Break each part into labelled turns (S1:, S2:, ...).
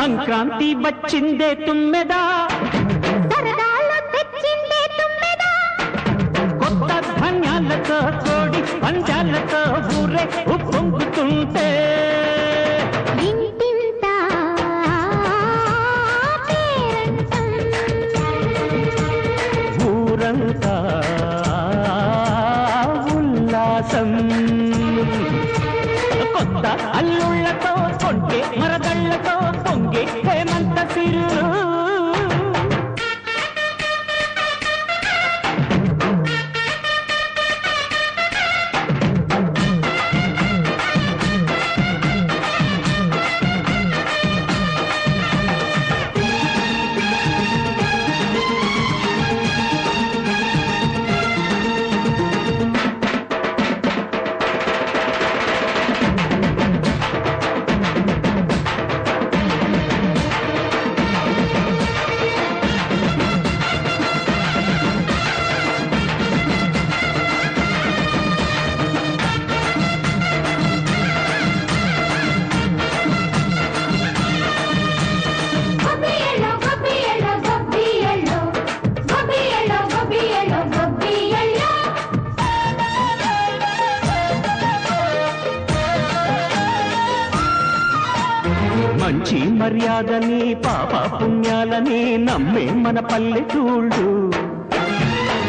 S1: సంక్రాంతి వచ్చిందే తుమ్మెదా,
S2: సరదాలో తెచ్చిందే తుమ్మెదా,
S1: కొత్త ధాన్యాలతో కోడి పంజాలతో ఊరే ఉప్పొంగుతుంటే
S2: ఇంటింత పేరంటం,
S1: ఊరంతా ఉల్లాసం. కొత్త అల్లుళ్లతో కొంటే మరదళ్లతో పొంగే హేమంత సిరు. మంచి మర్యాదని పాప పుణ్యాలని నమ్మే మన పల్లెటూళ్ళు,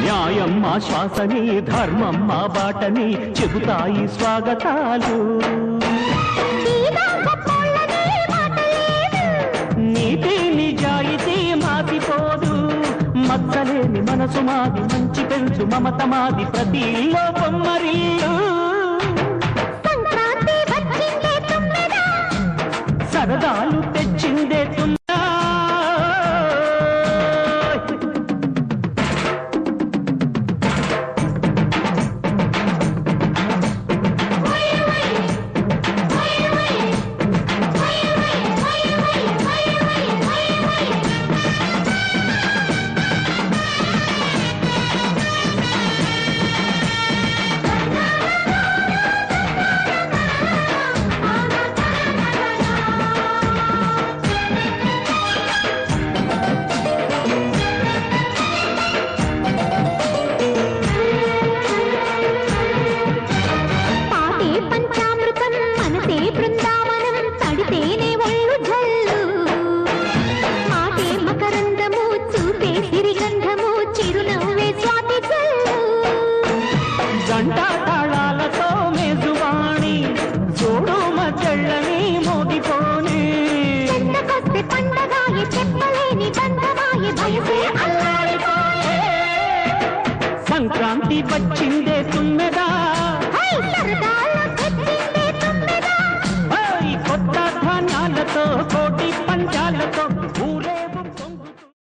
S1: న్యాయం మా శ్వాసని ధర్మం మా బాటని చెబుతాయి స్వాగతాలు. నీతి నిజాయితీ మాసిపోదు, మచ్చలేని మనసు మాది, మంచి పెంచు మమత మాది, ప్రతి లోపం మరిల్లు. సరదాలు తెచ్చిందే తుమ్మెదా, గంట తాళాలతో మేజువాణి చూడు మచ్చళ్ళని మోగిపోని, సంక్రాంతి వచ్చిందే తుమ్మెదా,